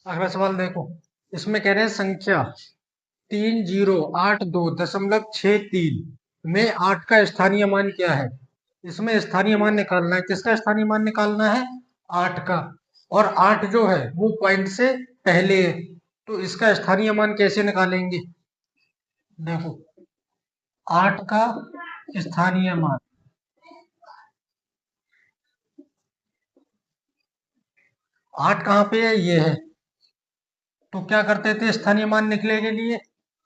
अगला सवाल देखो। इसमें कह रहे हैं संख्या 3082.63 में 8 का स्थानीय मान क्या है। इसमें स्थानीय मान निकालना है। किसका स्थानीय मान निकालना है? 8 का। और 8 जो है वो पॉइंट से पहले है, तो इसका स्थानीय मान कैसे निकालेंगे? देखो, 8 का स्थानीय मान, 8 कहाँ पे है? ये है। तो क्या करते थे स्थानीय मान निकलने के लिए?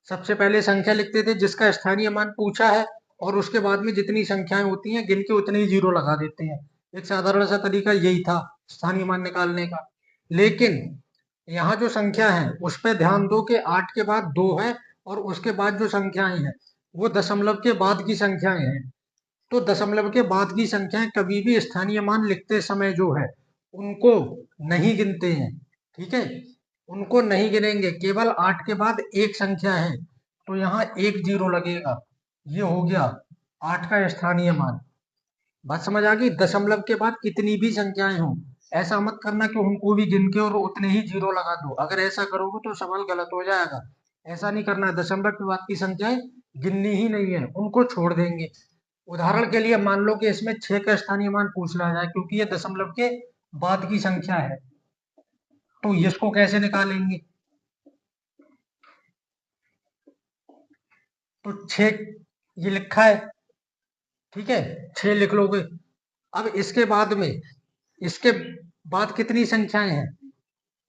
सबसे पहले संख्या लिखते थे जिसका स्थानीय मान पूछा है, और उसके बाद में जितनी संख्याएं होती हैं गिन के उतने ही जीरो लगा देते हैं। एक साधारण सा तरीका यही था स्थानीय मान निकालने का। लेकिन यहाँ जो संख्या है उस पर ध्यान दो कि 8 के बाद 2 है, और उसके बाद जो संख्याएं हैं वो दशमलव के बाद की संख्याएं हैं। तो दशमलव के बाद की संख्याएं कभी भी स्थानीय मान लिखते समय जो है उनको नहीं गिनते हैं। ठीक है, उनको नहीं गिनेंगे। केवल 8 के बाद एक संख्या है, तो यहाँ एक जीरो लगेगा। ये हो गया 8 का स्थानीय मान। बात समझ आ गई? दशमलव के बाद कितनी भी संख्याएं हों, ऐसा मत करना कि उनको भी गिन के और उतने ही जीरो लगा दो। अगर ऐसा करोगे तो सवाल गलत हो जाएगा। ऐसा नहीं करना है। दशमलव के बाद की संख्याएं गिननी ही नहीं है, उनको छोड़ देंगे। उदाहरण के लिए मान लो कि इसमें 6 का स्थानीय मान पूछ लिया जाए, क्योंकि ये दशमलव के बाद की संख्या है, तो इसको कैसे निकालेंगे? तो 6 ये लिखा है, ठीक है, 6 लिख लोगे। अब इसके बाद कितनी संख्याएं हैं?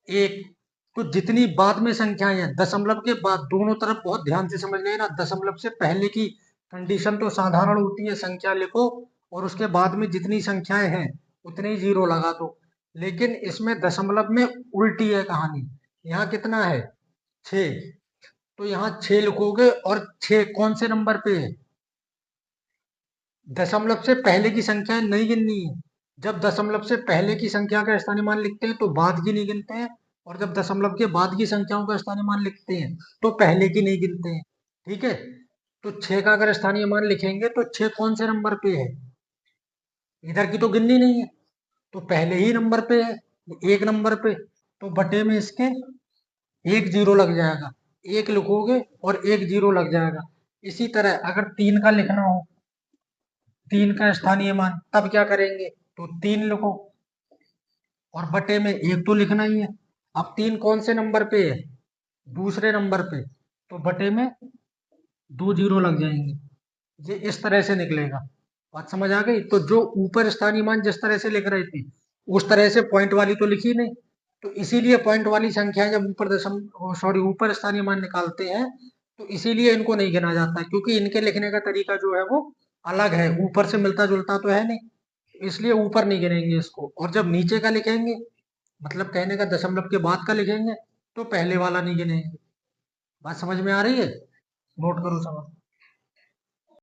एक। तो जितनी बाद में संख्याएं हैं दशमलव के बाद, दोनों तरफ बहुत ध्यान से समझ लेना। दशमलव से पहले की कंडीशन तो साधारण होती है, संख्या लिखो और उसके बाद में जितनी संख्याएं हैं उतने ही जीरो लगा दो। लेकिन इसमें दशमलव में उल्टी है कहानी। यहाँ कितना है? 6। तो यहाँ 6 लिखोगे, और 6 कौन से नंबर पे है? दशमलव से पहले की संख्याएं नहीं गिननी है। जब दशमलव से पहले की संख्या का स्थानीय मान लिखते हैं तो बाद की नहीं गिनते हैं, और जब दशमलव के बाद की संख्याओं का स्थानीय मान लिखते हैं तो पहले की नहीं गिनते हैं। ठीक है, तो 6 का अगर स्थानीय मान लिखेंगे तो 6 कौन से नंबर पे है? इधर की तो गिननी नहीं है, तो पहले ही नंबर पे है, एक नंबर पे। तो बटे में इसके एक जीरो लग जाएगा। एक लिखोगे और एक जीरो लग जाएगा। इसी तरह अगर 3 का लिखना हो, 3 का स्थानीय मान, तब क्या करेंगे? तो 3 लिखो और बटे में एक तो लिखना ही है। अब 3 कौन से नंबर पे है? दूसरे नंबर पे, तो बटे में दो जीरो लग जाएंगे। ये इस तरह से निकलेगा। बात समझ आ गई? तो जो ऊपर स्थानीय मान जिस तरह से लिख रहे थे उस तरह से पॉइंट वाली तो लिखी नहीं। तो इसीलिए पॉइंट वाली संख्याएं जब ऊपर स्थानीय मान निकालते हैं तो इसीलिए इनको नहीं गिना जाता है, क्योंकि इनके लिखने का तरीका जो है वो अलग है, ऊपर से मिलता जुलता तो है नहीं। इसलिए ऊपर नहीं गिनेंगे इसको। और जब नीचे का लिखेंगे, मतलब कहने का दशमलव के बाद का लिखेंगे, तो पहले वाला नहीं गिनेंगे। बात समझ में आ रही है? नोट करो सवाल।